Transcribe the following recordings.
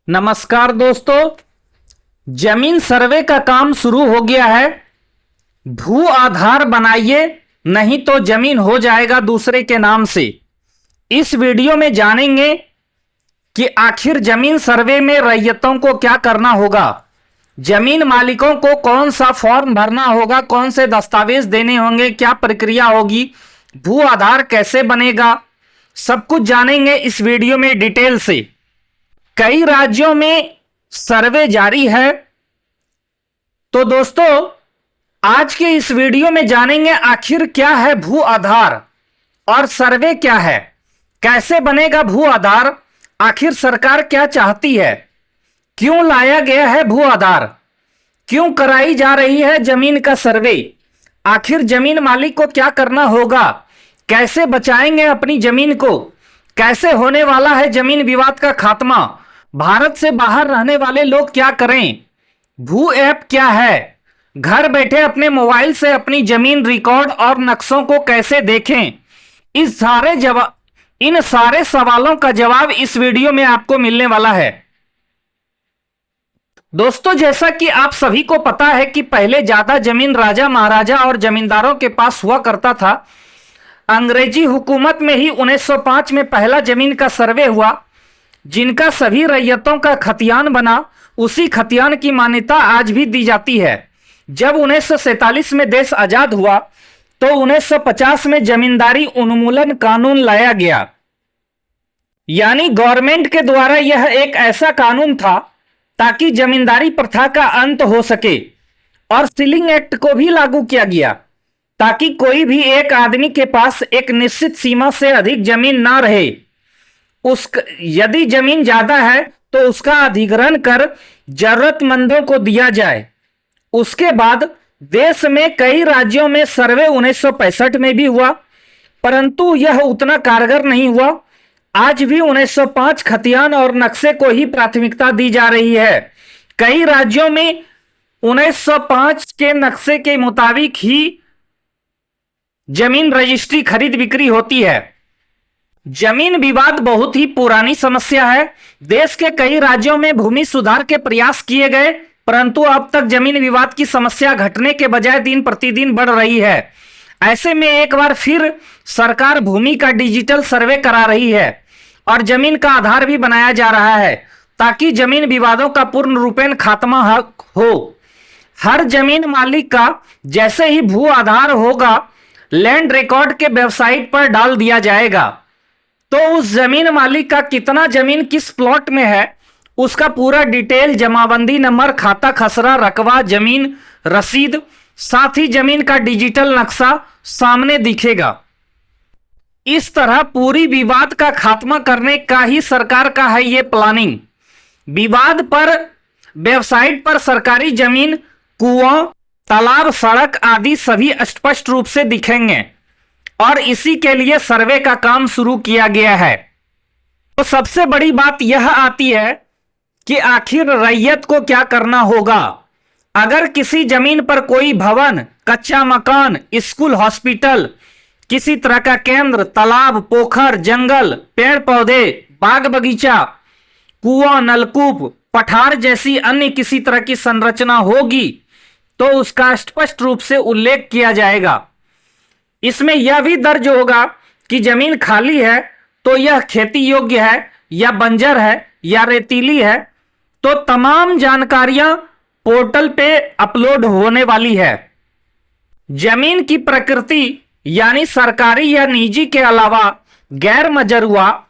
नमस्कार दोस्तों। जमीन सर्वे का काम शुरू हो गया है। भू आधार बनाइए, नहीं तो जमीन हो जाएगा दूसरे के नाम से। इस वीडियो में जानेंगे कि आखिर जमीन सर्वे में रैयतों को क्या करना होगा, जमीन मालिकों को कौन सा फॉर्म भरना होगा, कौन से दस्तावेज देने होंगे, क्या प्रक्रिया होगी, भू आधार कैसे बनेगा, सब कुछ जानेंगे इस वीडियो में डिटेल से। कई राज्यों में सर्वे जारी है, तो दोस्तों आज के इस वीडियो में जानेंगे आखिर क्या है भू आधार और सर्वे क्या है, कैसे बनेगा भू आधार, आखिर सरकार क्या चाहती है, क्यों लाया गया है भू आधार, क्यों कराई जा रही है जमीन का सर्वे, आखिर जमीन मालिक को क्या करना होगा, कैसे बचाएंगे अपनी जमीन को, कैसे होने वाला है जमीन विवाद का खात्मा, भारत से बाहर रहने वाले लोग क्या करें, भू ऐप क्या है, घर बैठे अपने मोबाइल से अपनी जमीन रिकॉर्ड और नक्शों को कैसे देखें। इन सारे सवालों का जवाब इस वीडियो में आपको मिलने वाला है। दोस्तों जैसा कि आप सभी को पता है कि पहले ज्यादा जमीन राजा महाराजा और जमींदारों के पास हुआ करता था। अंग्रेजी हुकूमत में ही 1905 में पहला जमीन का सर्वे हुआ, जिनका सभी रैयतों का खतियान बना। उसी खतियान की मान्यता आज भी दी जाती है। जब 1947 में देश आजाद हुआ तो 1950 में जमींदारी उन्मूलन कानून लाया गया, यानी गवर्नमेंट के द्वारा यह एक ऐसा कानून था ताकि जमींदारी प्रथा का अंत हो सके। और सीलिंग एक्ट को भी लागू किया गया ताकि कोई भी एक आदमी के पास एक निश्चित सीमा से अधिक जमीन ना रहे। यदि जमीन ज्यादा है तो उसका अधिग्रहण कर जरूरतमंदों को दिया जाए। उसके बाद देश में कई राज्यों में सर्वे 1965 में भी हुआ, परंतु यह उतना कारगर नहीं हुआ। आज भी 1905 खतियान और नक्शे को ही प्राथमिकता दी जा रही है। कई राज्यों में 1905 के नक्शे के मुताबिक ही जमीन रजिस्ट्री खरीद बिक्री होती है। जमीन विवाद बहुत ही पुरानी समस्या है। देश के कई राज्यों में भूमि सुधार के प्रयास किए गए, परंतु अब तक जमीन विवाद की समस्या घटने के बजाय दिन प्रतिदिन बढ़ रही है। ऐसे में एक बार फिर सरकार भूमि का डिजिटल सर्वे करा रही है और जमीन का आधार भी बनाया जा रहा है ताकि जमीन विवादों का पूर्ण रूपेण खात्मा हो। हर जमीन मालिक का जैसे ही भू आधार होगा लैंड रिकॉर्ड के वेबसाइट पर डाल दिया जाएगा, तो उस जमीन मालिक का कितना जमीन किस प्लॉट में है उसका पूरा डिटेल, जमाबंदी नंबर, खाता खसरा, रकबा, जमीन रसीद, साथ ही जमीन का डिजिटल नक्शा सामने दिखेगा। इस तरह पूरी विवाद का खात्मा करने का ही सरकार का है ये प्लानिंग। विवाद पर वेबसाइट पर सरकारी जमीन, कुआं, तालाब, सड़क आदि सभी स्पष्ट रूप से दिखेंगे और इसी के लिए सर्वे का काम शुरू किया गया है। तो सबसे बड़ी बात यह आती है कि आखिर रैयत को क्या करना होगा। अगर किसी जमीन पर कोई भवन, कच्चा मकान, स्कूल, हॉस्पिटल, किसी तरह का केंद्र, तालाब, पोखर, जंगल, पेड़ पौधे, बाग बगीचा, कुआं, नलकूप, पठार जैसी अन्य किसी तरह की संरचना होगी तो उसका स्पष्ट रूप से उल्लेख किया जाएगा। इसमें यह भी दर्ज होगा कि जमीन खाली है तो यह खेती योग्य है या बंजर है या रेतीली है, तो तमाम जानकारियां पोर्टल पे अपलोड होने वाली है। जमीन की प्रकृति यानी सरकारी या निजी के अलावा गैर मजरूआ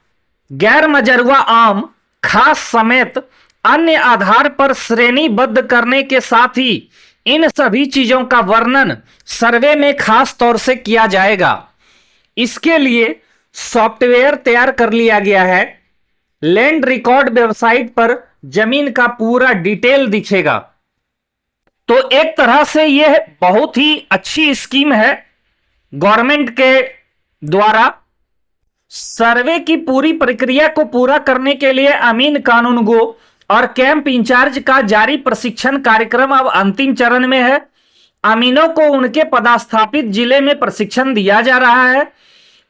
आम, खास समेत अन्य आधार पर श्रेणीबद्ध करने के साथ ही इन सभी चीजों का वर्णन सर्वे में खास तौर से किया जाएगा। इसके लिए सॉफ्टवेयर तैयार कर लिया गया है। लैंड रिकॉर्ड वेबसाइट पर जमीन का पूरा डिटेल दिखेगा। तो एक तरह से यह बहुत ही अच्छी स्कीम है गवर्नमेंट के द्वारा। सर्वे की पूरी प्रक्रिया को पूरा करने के लिए अमीन कानूनगो और कैंप इंचार्ज का जारी प्रशिक्षण कार्यक्रम अब अंतिम चरण में है। अमीनों को उनके पदस्थापित जिले में प्रशिक्षण दिया जा रहा है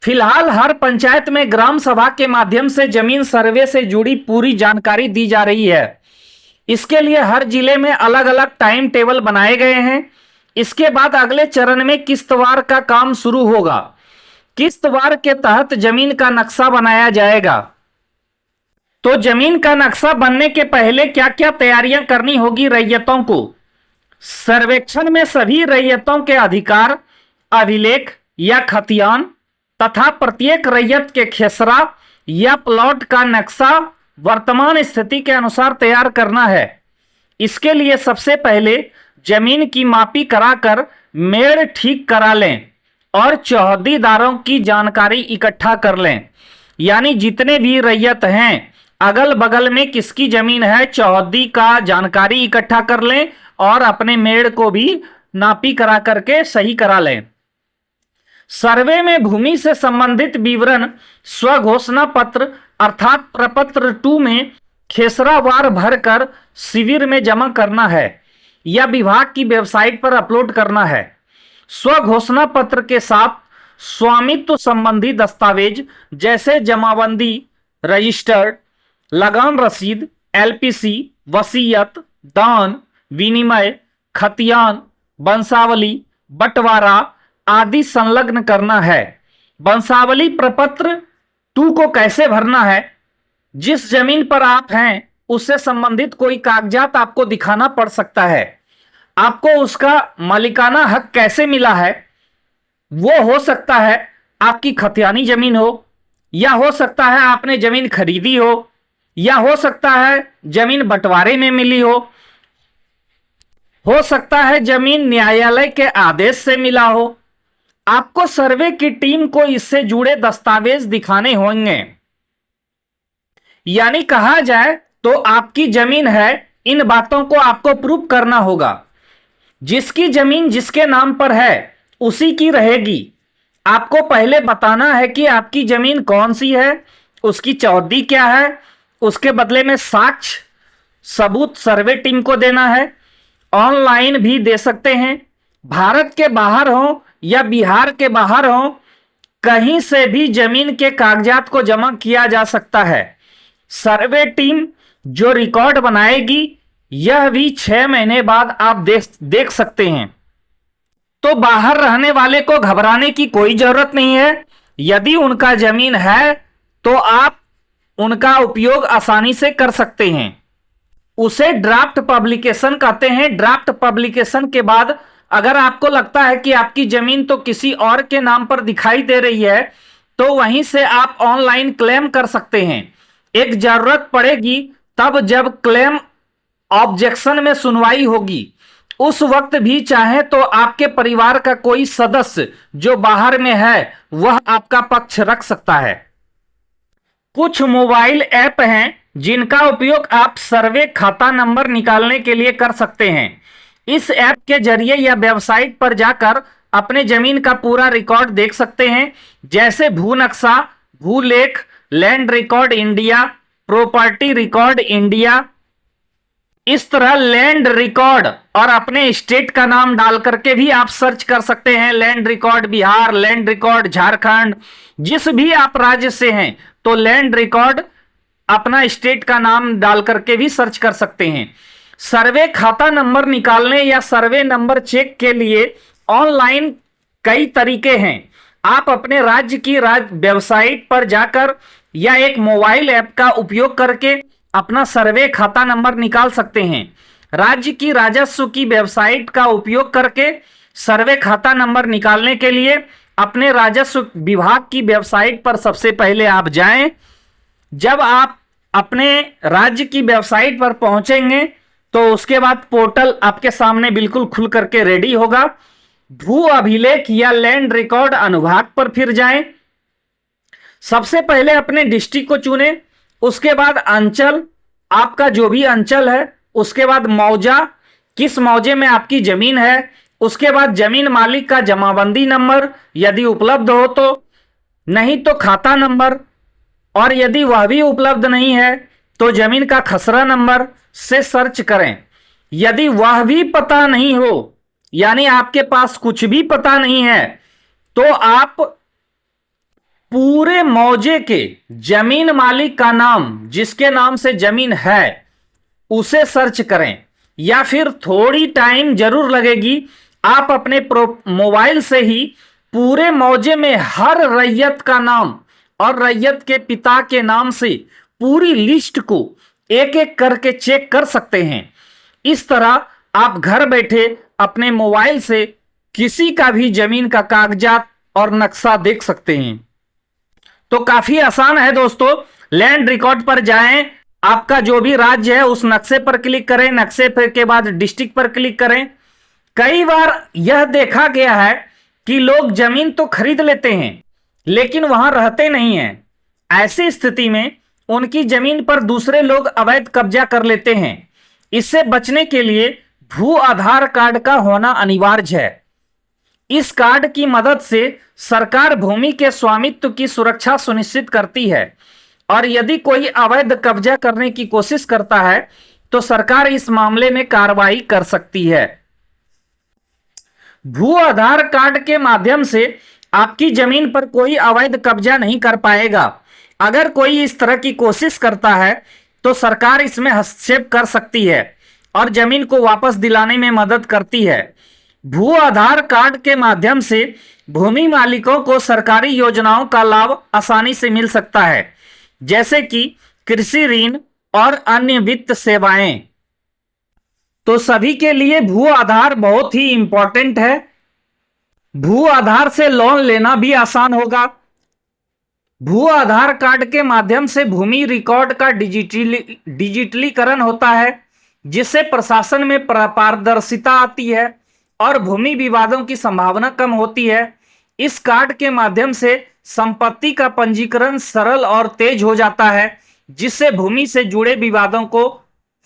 फिलहाल हर पंचायत में ग्राम सभा के माध्यम से जमीन सर्वे से जुड़ी पूरी जानकारी दी जा रही है। इसके लिए हर जिले में अलग अलग टाइम टेबल बनाए गए हैं। इसके बाद अगले चरण में किस्तवार का काम शुरू होगा। किस्तवार के तहत जमीन का नक्शा बनाया जाएगा। तो जमीन का नक्शा बनने के पहले क्या क्या तैयारियां करनी होगी रैयतों को? सर्वेक्षण में सभी रैयतों के अधिकार, अभिलेख या खतियान तथा प्रत्येक रैयत के खेसरा या प्लॉट का नक्शा वर्तमान स्थिति के अनुसार तैयार करना है। इसके लिए सबसे पहले जमीन की मापी कराकर मेड़ ठीक करा लें और चौहद्दीदारों की जानकारी इकट्ठा कर लें। यानी जितने भी रैयत हैं, अगल बगल में किसकी जमीन है, चौहद्दी का जानकारी इकट्ठा कर लें और अपने मेड़ को भी नापी करा करके सही करा लें। सर्वे में भूमि से संबंधित विवरण स्वघोषणा पत्र अर्थात प्रपत्र 2 में खेसरावार भरकर शिविर में जमा करना है या विभाग की वेबसाइट पर अपलोड करना है। स्वघोषणा पत्र के साथ स्वामित्व संबंधी दस्तावेज जैसे जमाबंदी, रजिस्टर्ड, लगान रसीद, एलपीसी, वसीयत, दान, विनिमय, खतियान, वंशावली, बंटवारा आदि संलग्न करना है। वंशावली प्रपत्र 2 को कैसे भरना है? जिस जमीन पर आप हैं उससे संबंधित कोई कागजात आपको दिखाना पड़ सकता है। आपको उसका मालिकाना हक कैसे मिला है? वो हो सकता है आपकी खतियानी जमीन हो, या हो सकता है आपने जमीन खरीदी हो, या हो सकता है जमीन बंटवारे में मिली हो सकता है जमीन न्यायालय के आदेश से मिला हो। आपको सर्वे की टीम को इससे जुड़े दस्तावेज दिखाने होंगे। यानी कहा जाए तो आपकी जमीन है, इन बातों को आपको प्रूव करना होगा। जिसकी जमीन जिसके नाम पर है उसी की रहेगी। आपको पहले बताना है कि आपकी जमीन कौन सी है, उसकी चौहद्दी क्या है, उसके बदले में साक्ष्य सबूत सर्वे टीम को देना है। ऑनलाइन भी दे सकते हैं। भारत के बाहर हो या बिहार के बाहर हो, कहीं से भी जमीन के कागजात को जमा किया जा सकता है। सर्वे टीम जो रिकॉर्ड बनाएगी यह भी 6 महीने बाद आप देख सकते हैं। तो बाहर रहने वाले को घबराने की कोई जरूरत नहीं है। यदि उनका जमीन है तो आप उनका उपयोग आसानी से कर सकते हैं। उसे ड्राफ्ट पब्लिकेशन कहते हैं। ड्राफ्ट पब्लिकेशन के बाद अगर आपको लगता है कि आपकी जमीन तो किसी और के नाम पर दिखाई दे रही है, तो वहीं से आप ऑनलाइन क्लेम कर सकते हैं। एक जरूरत पड़ेगी तब जब क्लेम ऑब्जेक्शन में सुनवाई होगी। उस वक्त भी चाहे तो आपके परिवार का कोई सदस्य जो बाहर में है वह आपका पक्ष रख सकता है। कुछ मोबाइल ऐप हैं जिनका उपयोग आप सर्वे खाता नंबर निकालने के लिए कर सकते हैं। इस ऐप के जरिए या वेबसाइट पर जाकर अपने जमीन का पूरा रिकॉर्ड देख सकते हैं, जैसे Bhu Naksha, Bhulekh, land record India, property record India. इस तरह लैंड रिकॉर्ड और अपने स्टेट का नाम डाल करके भी आप सर्च कर सकते हैं। Land record Bihar, land record Jharkhand, जिस भी आप राज्य से हैं तो लैंड रिकॉर्ड अपना स्टेट का नाम डाल करके भी सर्च कर सकते हैं। सर्वे खाता नंबर निकालने या सर्वे नंबर चेक के लिए ऑनलाइन कई तरीके हैं। आप अपने राज्य की वेबसाइट पर जाकर या एक मोबाइल ऐप का उपयोग करके अपना सर्वे खाता नंबर निकाल सकते हैं। राज्य की राजस्व की वेबसाइट का उपयोग करके सर्वे खाता नंबर निकालने के लिए अपने राजस्व विभाग की वेबसाइट पर सबसे पहले आप जाएं। जब आप अपने राज्य की वेबसाइट पर पहुंचेंगे तो उसके बाद पोर्टल आपके सामने बिल्कुल खुल करके रेडी होगा। भू अभिलेख या लैंड रिकॉर्ड अनुभाग पर फिर जाएं। सबसे पहले अपने डिस्ट्रिक्ट को चुनें, उसके बाद अंचल, आपका जो भी अंचल है, उसके बाद मौजा, किस मौजे में आपकी जमीन है, उसके बाद जमीन मालिक का जमाबंदी नंबर यदि उपलब्ध हो तो, नहीं तो खाता नंबर, और यदि वह भी उपलब्ध नहीं है तो जमीन का खसरा नंबर से सर्च करें। यदि वह भी पता नहीं हो, यानी आपके पास कुछ भी पता नहीं है, तो आप पूरे मौजे के जमीन मालिक का नाम, जिसके नाम से जमीन है, उसे सर्च करें, या फिर थोड़ी टाइम जरूर लगेगी। आप अपने मोबाइल से ही पूरे मौजे में हर रैयत का नाम और रैयत के पिता के नाम से पूरी लिस्ट को एक एक करके चेक कर सकते हैं। इस तरह आप घर बैठे अपने मोबाइल से किसी का भी जमीन का कागजात और नक्शा देख सकते हैं। तो काफी आसान है दोस्तों। लैंड रिकॉर्ड पर जाएं, आपका जो भी राज्य है उस नक्शे पर क्लिक करें, नक्शे पर के बाद डिस्ट्रिक्ट पर क्लिक करें। कई बार यह देखा गया है कि लोग जमीन तो खरीद लेते हैं लेकिन वहां रहते नहीं हैं। ऐसी स्थिति में उनकी जमीन पर दूसरे लोग अवैध कब्जा कर लेते हैं। इससे बचने के लिए भू आधार कार्ड का होना अनिवार्य है। इस कार्ड की मदद से सरकार भूमि के स्वामित्व की सुरक्षा सुनिश्चित करती है और यदि कोई अवैध कब्जा करने की कोशिश करता है तो सरकार इस मामले में कार्रवाई कर सकती है। भू आधार कार्ड के माध्यम से आपकी जमीन पर कोई अवैध कब्जा नहीं कर पाएगा। अगर कोई इस तरह की कोशिश करता है तो सरकार इसमें हस्तक्षेप कर सकती है और जमीन को वापस दिलाने में मदद करती है। भू आधार कार्ड के माध्यम से भूमि मालिकों को सरकारी योजनाओं का लाभ आसानी से मिल सकता है, जैसे कि कृषि ऋण और अन्य वित्त सेवाएं। तो सभी के लिए भू आधार बहुत ही इंपॉर्टेंट है। भू आधार से लोन लेना भी आसान होगा। भू आधार कार्ड के माध्यम से भूमि रिकॉर्ड का डिजिटलीकरण होता है, जिससे प्रशासन में पारदर्शिता आती है और भूमि विवादों की संभावना कम होती है। इस कार्ड के माध्यम से संपत्ति का पंजीकरण सरल और तेज हो जाता है, जिससे भूमि से जुड़े विवादों को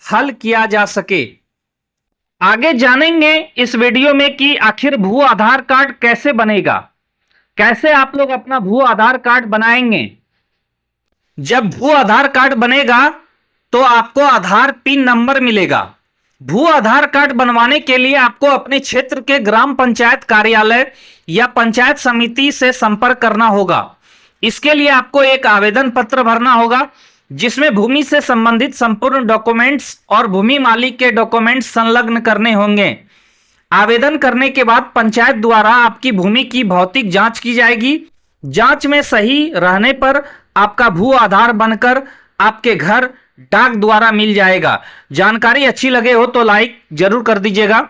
हल किया जा सके। आगे जानेंगे इस वीडियो में कि आखिर भू आधार कार्ड कैसे बनेगा, कैसे आप लोग अपना भू आधार कार्ड बनाएंगे। जब भू आधार कार्ड बनेगा तो आपको आधार पिन नंबर मिलेगा। भू आधार कार्ड बनवाने के लिए आपको अपने क्षेत्र के ग्राम पंचायत कार्यालय या पंचायत समिति से संपर्क करना होगा। इसके लिए आपको एक आवेदन पत्र भरना होगा, जिसमें भूमि से संबंधित संपूर्ण डॉक्यूमेंट्स और भूमि मालिक के डॉक्यूमेंट्स संलग्न करने होंगे। आवेदन करने के बाद पंचायत द्वारा आपकी भूमि की भौतिक जांच की जाएगी। जांच में सही रहने पर आपका भू आधार बनकर आपके घर डाक द्वारा मिल जाएगा। जानकारी अच्छी लगे हो तो लाइक जरूर कर दीजिएगा।